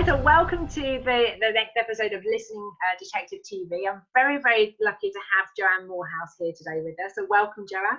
guys, and welcome to the next episode of Listening Detective TV. I'm very, very lucky to have Joanne Morehouse here today with us. So welcome, Joanne.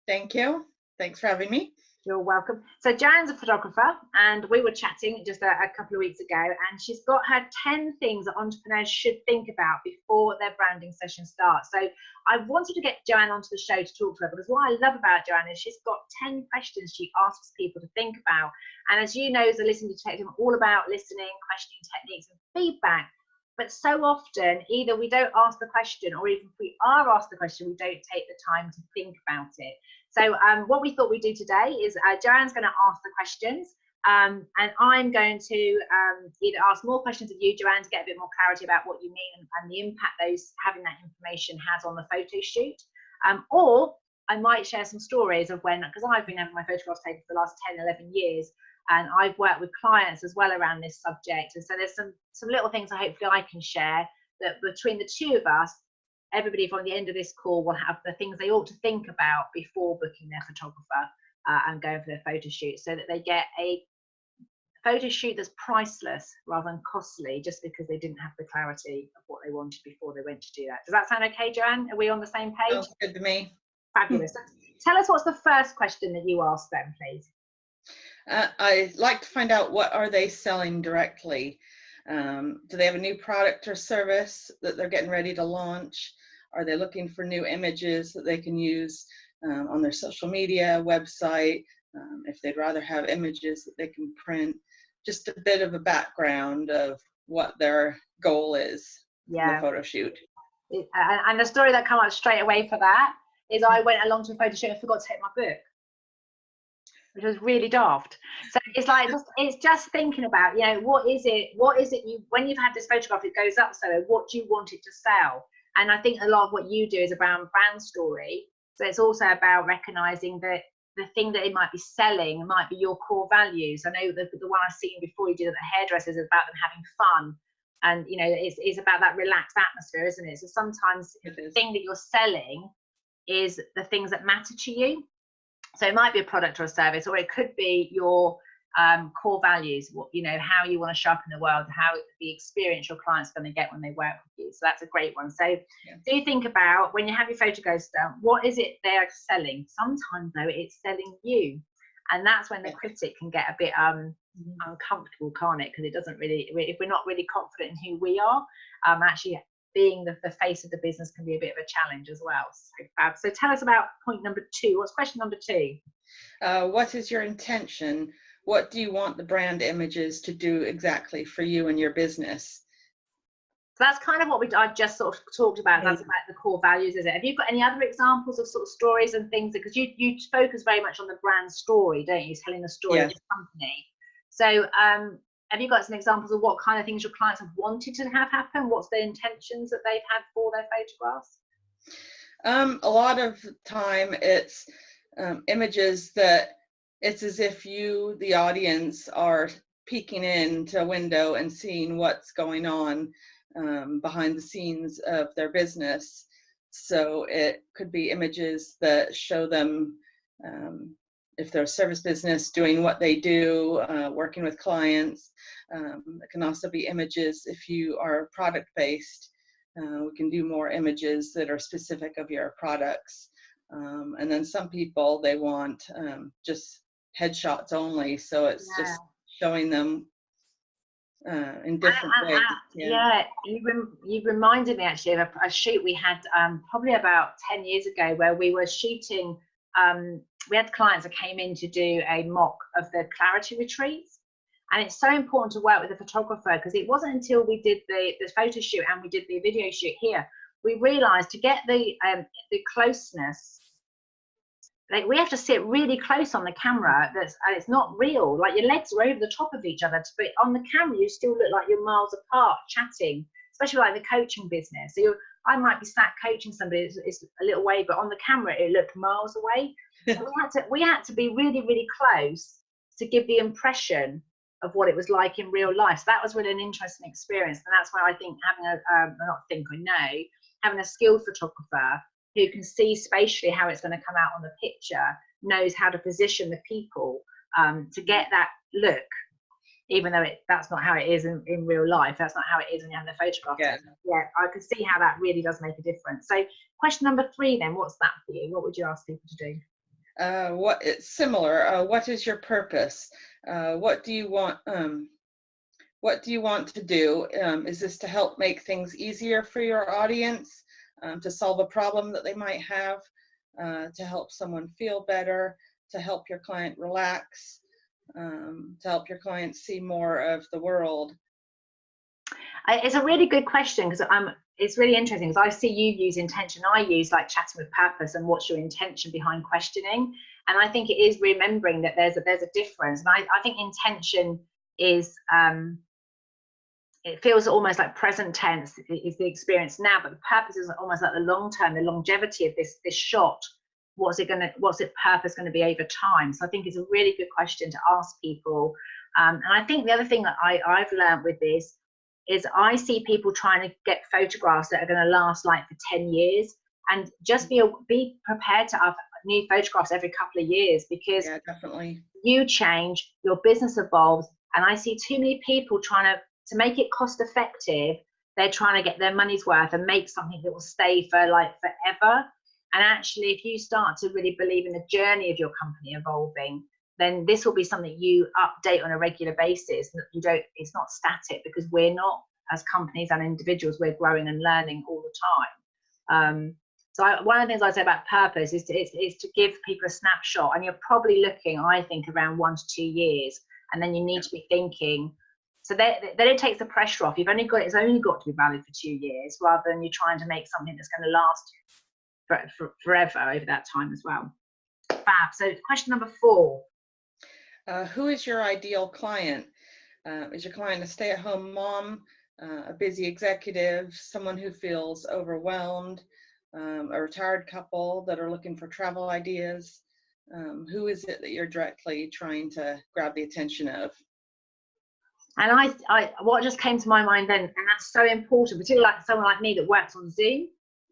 Thank you. Thanks for having me. You're welcome. So Joanne's a photographer, and we were chatting just a couple of weeks ago, and she's got her 10 things that entrepreneurs should think about before their branding session starts. So I wanted to get Joanne onto the show to talk to her, because what I love about Joanne is she's got 10 questions she asks people to think about. And as you know, as a listening detective, I'm all about listening, questioning techniques and feedback. But so often, either we don't ask the question, or even if we are asked the question, we don't take the time to think about it. So what we thought we'd do today is Joanne's going to ask the questions, and I'm going to either ask more questions of you, Joanne, to get a bit more clarity about what you mean and the impact having that information has on the photo shoot, or I might share some stories of when, because I've been having my photographs taken for the last 10, 11 years, and I've worked with clients as well around this subject. And so there's some little things that hopefully I can share that between the two of us, everybody from the end of this call will have the things they ought to think about before booking their photographer and going for their photo shoot, so that they get a photo shoot that's priceless rather than costly just because they didn't have the clarity of what they wanted before they went to do that. Does that sound okay, Joanne? Are we on the same page? Sounds good to me. Fabulous. Tell us, what's the first question that you asked them, please? I like to find out, what are they selling directly? Do they have a new product or service that they're getting ready to launch? Are they looking for new images that they can use on their social media website? If they'd rather have images that they can print, just a bit of a background of what their goal is in the photo shoot. And the story that came up straight away for that is I went along to a photo shoot and forgot to take my book, which was really daft. So it's like, it's just thinking about, you know, what is it you, when you've had this photograph, it goes up, so what do you want it to sell? And I think a lot of what you do is around brand story. So it's also about recognizing that the thing that it might be selling might be your core values. I know the one I've seen before you did at the hairdressers is about them having fun. And, you know, it's about that relaxed atmosphere, isn't it? So sometimes the thing that you're selling is the things that matter to you. So it might be a product or a service, or it could be your core values, what, you know, how you want to show up in the world, how the experience your client's going to get when they work with you. So that's a great one. So do you think about, when you have your photos done, what is it they're selling? Sometimes though, it's selling you, and that's when the critic can get a bit uncomfortable, can't it? Because it doesn't really, if we're not really confident in who we are, actually being the face of the business can be a bit of a challenge as well. So tell us about point number 2. What's question number 2? What is your intention? What do you want the brand images to do exactly for you and your business? So that's kind of what I've just sort of talked about. That's about the core values, is it? Have you got any other examples of sort of stories and things? Because you focus very much on the brand story, don't you? Telling the story of the company. So have you got some examples of what kind of things your clients have wanted to have happen? What's the intentions that they've had for their photographs? A lot of time it's images that it's as if you, the audience, are peeking into a window and seeing what's going on behind the scenes of their business. So it could be images that show them, if they're a service business, doing what they do, working with clients. It can also be images if you are product-based. We can do more images that are specific of your products. And then some people, they want just headshots only, so it's just showing them in different ways. You reminded me actually of a shoot we had probably about 10 years ago, where we were shooting, we had clients that came in to do a mock of the clarity retreats. And it's so important to work with a photographer, because it wasn't until we did the photo shoot and we did the video shoot here, we realized to get the closeness, like we have to sit really close on the camera. It's not real. Like your legs are over the top of each other, but on the camera you still look like you're miles apart chatting, especially like the coaching business. So I might be sat coaching somebody, it's a little way, but on the camera it looked miles away. So we had to be really, really close to give the impression of what it was like in real life. So that was really an interesting experience. And that's why I think having a skilled photographer who can see spatially how it's going to come out on the picture, knows how to position the people to get that look. even though that's not how it is in real life. That's not how it is when you have the photograph. Yeah. Yeah, I can see how that really does make a difference. So question number 3 then, what's that for you? What would you ask people to do? It's similar. What is your purpose? What do you want? What do you want to do? Is this to help make things easier for your audience, to solve a problem that they might have, to help someone feel better, to help your client relax, to help your client see more of the world? It's a really good question, because it's really interesting because I see you use intention. I use like chatting with purpose and what's your intention behind questioning. And I think it is remembering that there's a difference. And I think intention is, it feels almost like present tense is the experience now, but the purpose is almost like the long term, the longevity of this shot. What's its purpose going to be over time? So I think it's a really good question to ask people. And I think the other thing that I've learned with this is I see people trying to get photographs that are going to last like for 10 years, and just be prepared to have new photographs every couple of years, because Yeah, definitely. you change, your business evolves, and I see too many people trying to make it cost effective. They're trying to get their money's worth and make something that will stay for like forever. And actually, if you start to really believe in the journey of your company evolving, then this will be something you update on a regular basis. It's not static, because we're not, as companies and individuals, we're growing and learning all the time. So one of the things I say about purpose is to give people a snapshot, and you're probably looking, I think, around 1 to 2 years, and then you need to be thinking. So then it takes the pressure off. It's only got to be valid for 2 years, rather than you're trying to make something that's going to last forever over that time as well. Fab. So question number 4. Who is your ideal client? Is your client a stay-at-home mom, a busy executive, someone who feels overwhelmed, a retired couple that are looking for travel ideas? Who is it that you're directly trying to grab the attention of? And what just came to my mind then, and that's so important, particularly like someone like me that works on Zoom.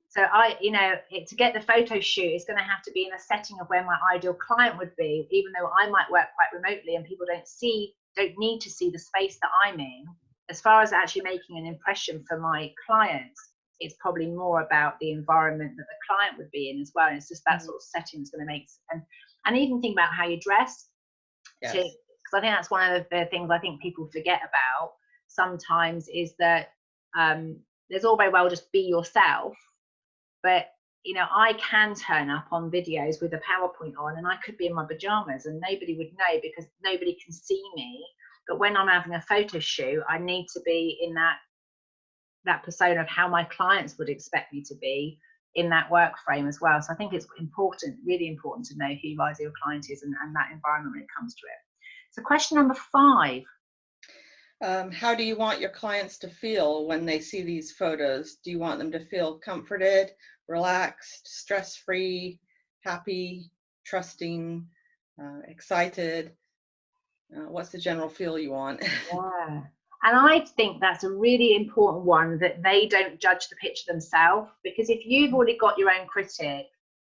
So to get the photo shoot, it's going to have to be in a setting of where my ideal client would be, even though I might work quite remotely and people don't need to see the space that I'm in. As far as actually making an impression for my clients, it's probably more about the environment that the client would be in as well. And it's just that sort of setting that's going to make, and even think about how you dress. Yes. Because I think that's one of the things I think people forget about sometimes, is that there's all very well just be yourself, but I can turn up on videos with a PowerPoint on, and I could be in my pajamas and nobody would know, because nobody can see me. But when I'm having a photo shoot, I need to be in that persona of how my clients would expect me to be in that work frame as well. So I think it's important, really important, to know who your ideal client is and that environment when it comes to it. So question number 5. How do you want your clients to feel when they see these photos? Do you want them to feel comforted, relaxed, stress-free, happy, trusting, excited? What's the general feel you want? Yeah. And I think that's a really important one, that they don't judge the picture themselves, because if you've already got your own critic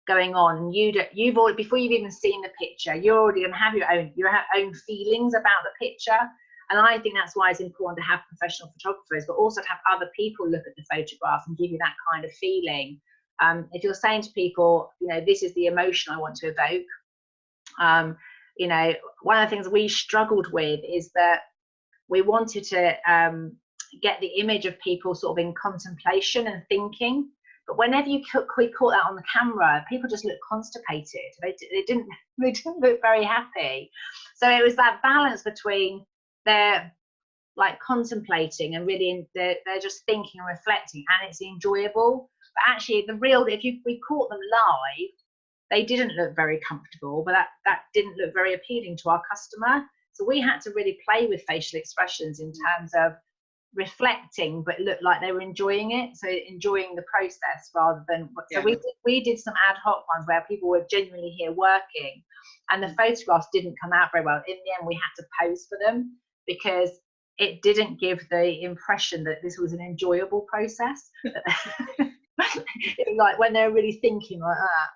going on, you've already, before you've even seen the picture, you're already going to have your own feelings about the picture. And I think that's why it's important to have professional photographers, but also to have other people look at the photograph and give you that kind of feeling. If you're saying to people, this is the emotion I want to evoke. One of the things we struggled with is that we wanted to get the image of people sort of in contemplation and thinking. But whenever we caught that on the camera, people just looked constipated. They didn't look very happy. So it was that balance between they're like contemplating and really they're just thinking and reflecting, and it's enjoyable. But actually, if we caught them live, they didn't look very comfortable, but that didn't look very appealing to our customer. So we had to really play with facial expressions in terms of reflecting, but look like they were enjoying it. So enjoying the process rather than. So we did some ad hoc ones where people were genuinely here working, and the photographs didn't come out very well. In the end, we had to pose for them because it didn't give the impression that this was an enjoyable process. Like when they're really thinking like that.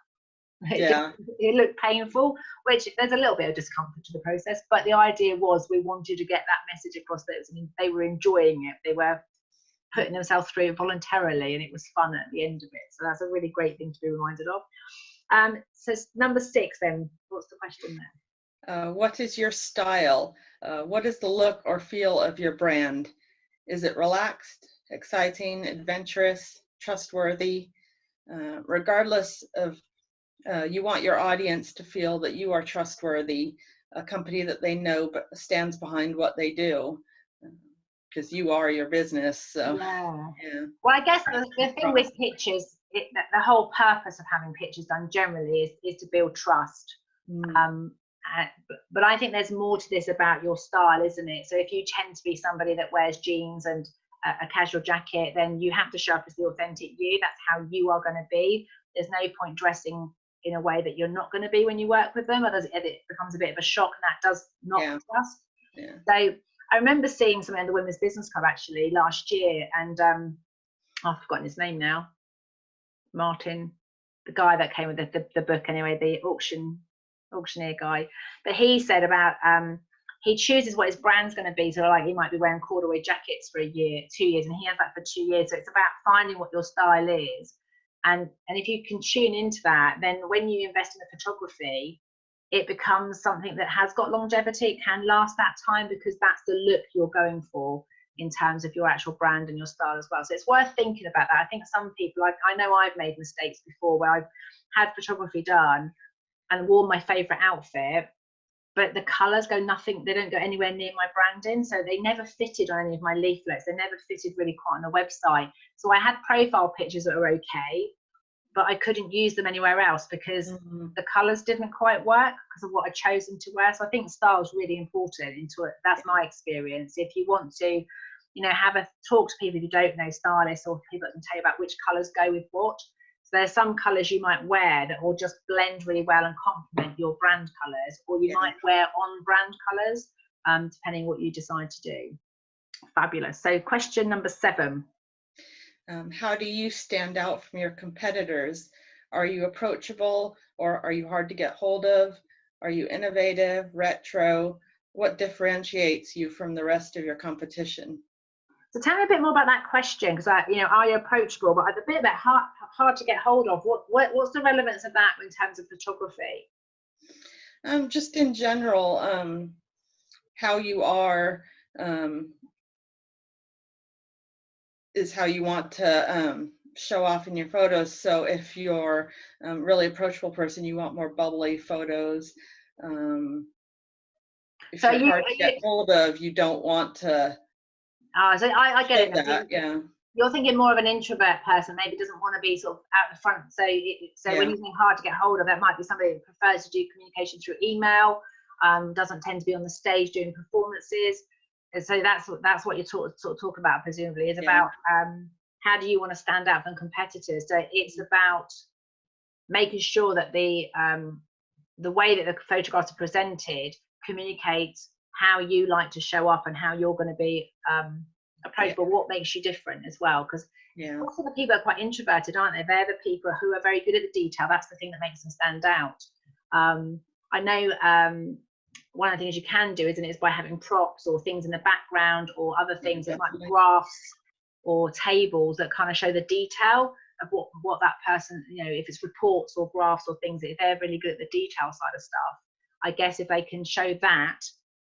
Yeah. It looked painful, which there's a little bit of discomfort to the process, but the idea was we wanted to get that message across that they were enjoying it. They were putting themselves through it voluntarily, and it was fun at the end of it. So that's a really great thing to be reminded of. So number 6 then, what's the question there? What is your style? What is the look or feel of your brand? Is it relaxed, exciting, adventurous, trustworthy? Regardless of, you want your audience to feel that you are trustworthy, a company that they know but stands behind what they do, because you are your business. So, yeah. Well, I guess the thing with pictures, the whole purpose of having pictures done generally is to build trust. But I think there's more to this about your style, isn't it? So if you tend to be somebody that wears jeans and a casual jacket, then you have to show up as the authentic you. That's how you are going to be. There's no point dressing in a way that you're not going to be when you work with them, or it becomes a bit of a shock, and that does not trust. So I remember seeing something in the Women's Business Club actually last year, and I've forgotten his name now. Martin, the guy that came with the book anyway, the auctioneer guy. But he said about he chooses what his brand's going to be. So like he might be wearing corduroy jackets for a year, 2 years, and he has that for 2 years. So it's about finding what your style is. And if you can tune into that, then when you invest in the photography, it becomes something that has got longevity. It can last that time because that's the look you're going for in terms of your actual brand and your style as well. So it's worth thinking about that. I think some people, I know I've made mistakes before where I've had photography done and worn my favorite outfit, but the colors they don't go anywhere near my branding. So they never fitted on any of my leaflets. They never fitted really quite on the website. So I had profile pictures that were okay, but I couldn't use them anywhere else because the colors didn't quite work because of what I'd chosen to wear. So I think style is really important into it. That's my experience. If you want to, have a talk to people who don't know stylists or people that can tell you about which colors go with what. So there's some colors you might wear that will just blend really well and complement your brand colors, or you might wear on brand colors, depending what you decide to do. Fabulous. So question number 7. How do you stand out from your competitors? Are you approachable, or are you hard to get hold of? Are you innovative, retro? What differentiates you from the rest of your competition? So tell me a bit more about that question, because are you approachable? But a bit hard to get hold of. What's the relevance of that in terms of photography? Just in general, how you are is how you want to show off in your photos. So if you're a really approachable person, you want more bubbly photos. If you're hard to get hold of, you don't want to. So I get it. That, yeah. You're thinking more of an introvert person, maybe doesn't want to be sort of out the front. So when you think hard to get hold of, that might be somebody who prefers to do communication through email, doesn't tend to be on the stage doing performances. And so that's what you're sort of talk about, presumably, is about how do you want to stand out from competitors. So it's about making sure that the way that the photographs are presented communicates how you like to show up and how you're going to be approachable, what makes you different as well. Because also the people are quite introverted, aren't they? They're the people who are very good at the detail. That's the thing that makes them stand out. I know one of the things you can do, isn't it, is by having props or things in the background or other things that might be graphs or tables that kind of show the detail of what that person, if it's reports or graphs or things, if they're really good at the detail side of stuff, I guess if they can show that,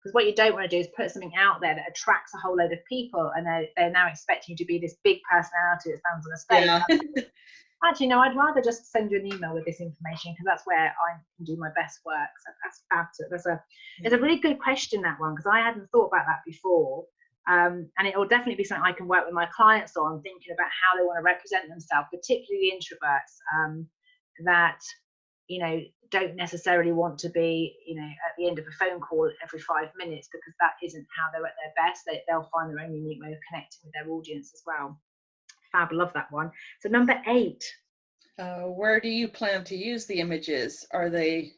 because what you don't want to do is put something out there that attracts a whole load of people and they're now expecting you to be this big personality that stands on a stage. Actually, no, I'd rather just send you an email with this information because that's where I can do my best work. So that's fabulous. It's a really good question, that one, because I hadn't thought about that before. And it will definitely be something I can work with my clients on, thinking about how they want to represent themselves, particularly introverts that don't necessarily want to be at the end of a phone call every 5 minutes, because that isn't how they're at their best. They'll find their own unique way of connecting with their audience as well. Fab, love that one. So number 8. Where do you plan to use the images? Are they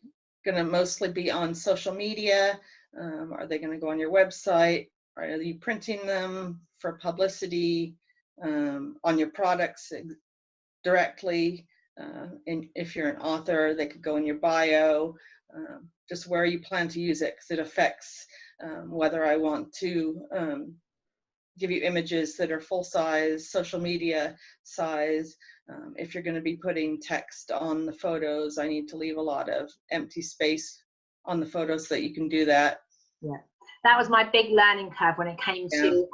going to mostly be on social media? Are they going to go on your website? Are you printing them for publicity on your products directly? And if you're an author, they could go in your bio, just where you plan to use it, because it affects whether I want to give you images that are full size, social media size. If you're going to be putting text on the photos, I need to leave a lot of empty space on the photos so that you can do that. Yeah, that was my big learning curve when it came to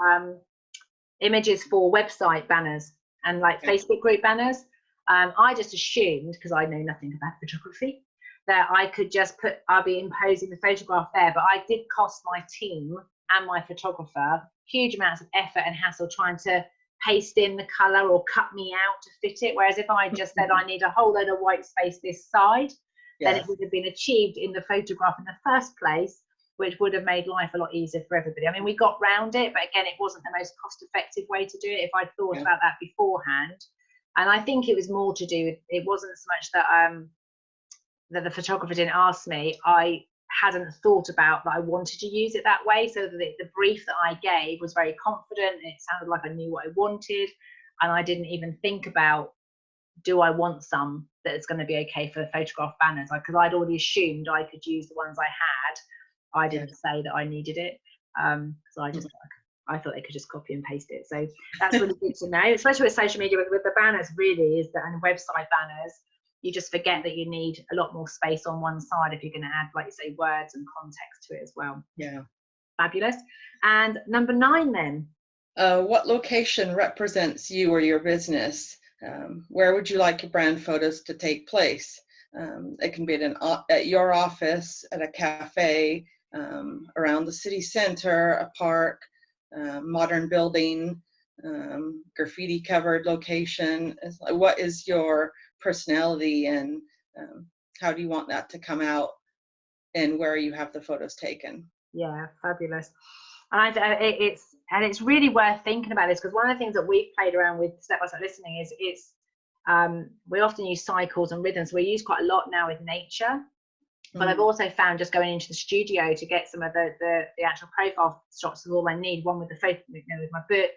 images for website banners and like Facebook group banners. I just assumed, because I know nothing about photography, that I could just I'll be imposing the photograph there, but I did cost my team and my photographer huge amounts of effort and hassle trying to paste in the color or cut me out to fit it. Whereas if I just said I need a whole load of white space this side, then it would have been achieved in the photograph in the first place, which would have made life a lot easier for everybody. I mean, we got round it, but again, it wasn't the most cost-effective way to do it if I'd thought about that beforehand. And I think it was more to do with, it wasn't so much that that the photographer didn't ask me, I hadn't thought about that I wanted to use it that way. So that the brief that I gave was very confident. It sounded like I knew what I wanted, and I didn't even think about, do I want some that's going to be okay for the photograph banners? Because I'd already assumed I could use the ones I had. I didn't say that I needed it, because I thought they could just copy and paste it. So that's really good to know, especially with social media, with the banners really, is that, and website banners, you just forget that you need a lot more space on one side if you're going to add, like you say, words and context to it as well. Yeah. Fabulous. And number 9 then. What location represents you or your business? Where would you like your brand photos to take place? It can be at your office, at a cafe, around the city center, a park, modern building, graffiti covered location. What is your personality, and how do you want that to come out, and where you have the photos taken? Yeah, fabulous. And it's really worth thinking about this, because one of the things that we've played around with step-by-step listening is we often use cycles and rhythms. We use quite a lot now with nature, but I've also found just going into the studio to get some of the actual profile shots is all I need. One with the photo, with my book,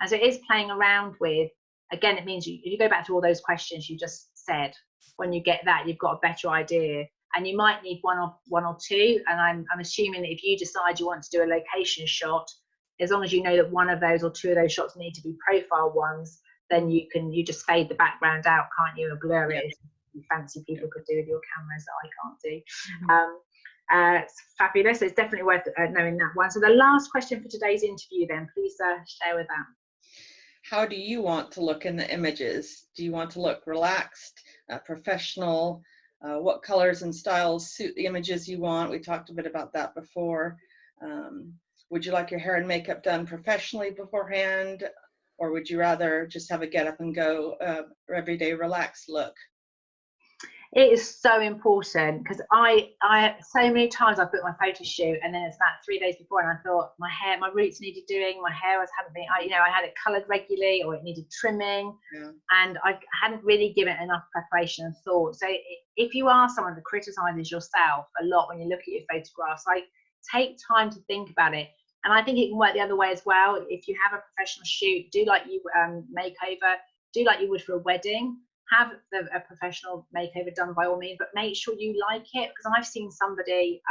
and so it is playing around with. Again, it means you go back to all those questions you just said. When you get that, you've got a better idea, and you might need one or two. And I'm assuming that if you decide you want to do a location shot, as long as you know that one of those or two of those shots need to be profile ones, then you just fade the background out, can't you, or blur it? You fancy people could do with your cameras that I can't do. It's fabulous. It's definitely worth knowing that one. So the last question for today's interview, then, please share with that. How do you want to look in the images? Do you want to look relaxed, professional? What colors and styles suit the images you want? We talked a bit about that before. Would you like your hair and makeup done professionally beforehand, or would you rather just have a get up and go everyday relaxed look? It is so important, because I so many times I've booked my photo shoot and then it's about 3 days before and I thought my roots needed doing, my hair hadn't been, I had it coloured regularly, or it needed trimming, and I hadn't really given it enough preparation and thought. So if you are someone that criticises yourself a lot when you look at your photographs, like, take time to think about it. And I think it can work the other way as well. If you have a professional shoot, do like you makeover, do like you would for a wedding. Have a professional makeover done by all means, but make sure you like it. Because I've seen somebody,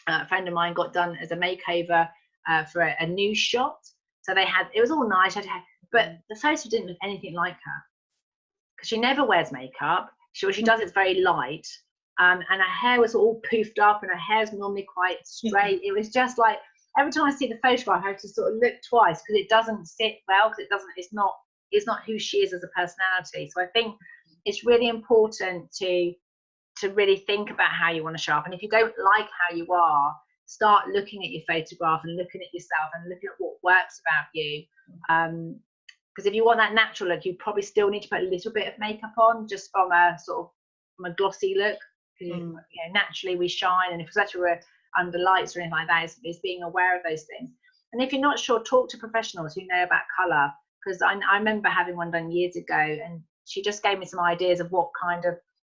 a friend of mine, got done as a makeover for a news shot. So it was all nice, but the photo didn't look anything like her, because she never wears makeup. What she does, it's very light, and her hair was all poofed up, and her hair's normally quite straight. It was just like, every time I see the photograph, I have to sort of look twice, because it doesn't sit well, because it's not who she is as a personality. So I think it's really important to really think about how you want to show up. And if you don't like how you are, start looking at your photograph and looking at yourself and looking at what works about you. Because if you want that natural look, you probably still need to put a little bit of makeup on, just from a glossy look. Because naturally we shine, and if we're under lights or anything like that, is being aware of those things. And if you're not sure, talk to professionals who know about colour. Because I remember having one done years ago, and she just gave me some ideas of what kind of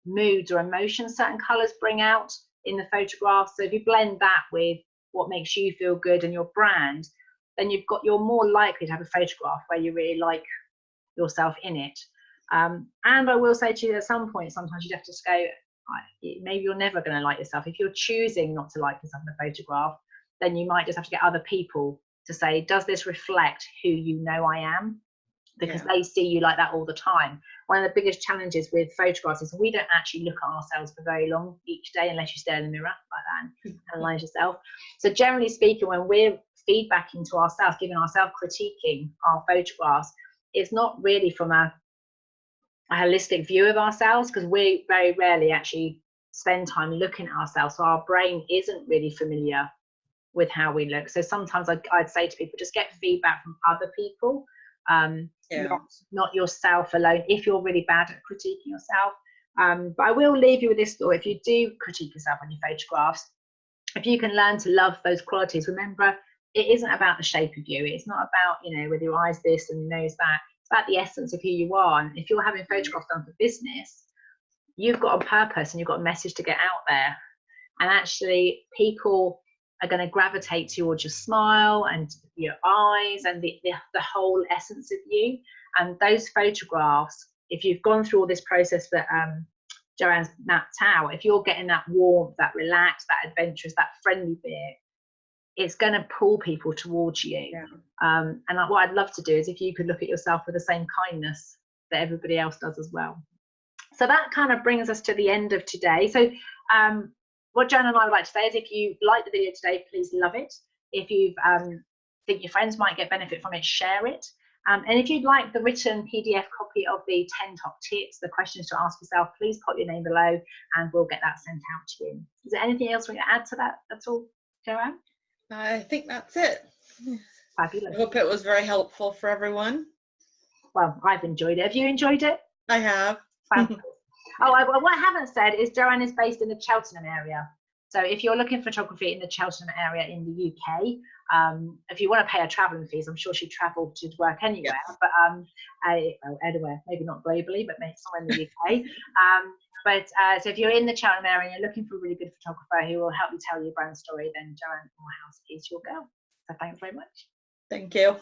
moods or emotions certain colours bring out in the photograph. So if you blend that with what makes you feel good and your brand, then you're more likely to have a photograph where you really like yourself in it. And I will say to you, at some point, sometimes you'd have to just go, maybe you're never going to like yourself. If you're choosing not to like yourself in a photograph, then you might just have to get other people to say, does this reflect who you know I am? Because they see you like that all the time. One of the biggest challenges with photographs is we don't actually look at ourselves for very long each day unless you stare in the mirror like that and analyze yourself. So generally speaking, when we're feedbacking to ourselves, giving ourselves, critiquing our photographs, it's not really from a holistic view of ourselves, because we very rarely actually spend time looking at ourselves. So our brain isn't really familiar with how we look. So sometimes I'd say to people, just get feedback from other people, not yourself alone, if you're really bad at critiquing yourself. But I will leave you with this thought: if you do critique yourself on your photographs, if you can learn to love those qualities, remember, it isn't about the shape of you. It's not about, whether your eyes this and your nose that. It's about the essence of who you are. And if you're having photographs done for business, you've got a purpose and you've got a message to get out there. And actually, people are going to gravitate towards your smile and your eyes and the whole essence of you. And those photographs, if you've gone through all this process that Joanne's mapped out, if you're getting that warmth, that relaxed, that adventurous, that friendly bit, it's going to pull people towards you. And what I'd love to do is if you could look at yourself with the same kindness that everybody else does as well. So that kind of brings us to the end of today. So what Joanne and I would like to say is, if you like the video today, please love it. If you think your friends might get benefit from it, share it. And if you'd like the written PDF copy of the 10 top tips, the questions to ask yourself, please put your name below and we'll get that sent out to you. Is there anything else we can add to that at all, Joanne? I think that's it. Fabulous. I hope it was very helpful for everyone. Well, I've enjoyed it. Have you enjoyed it? I have. Fabulous. What I haven't said is Joanne is based in the Cheltenham area. So if you're looking for photography in the Cheltenham area in the UK, if you want to pay her travelling fees, I'm sure she'd travel to work anywhere, but anywhere, maybe not globally, but maybe somewhere in the UK. So if you're in the Cheltenham area and you're looking for a really good photographer who will help you tell your brand story, then Joanne Morehouse is your girl. So thanks very much. Thank you.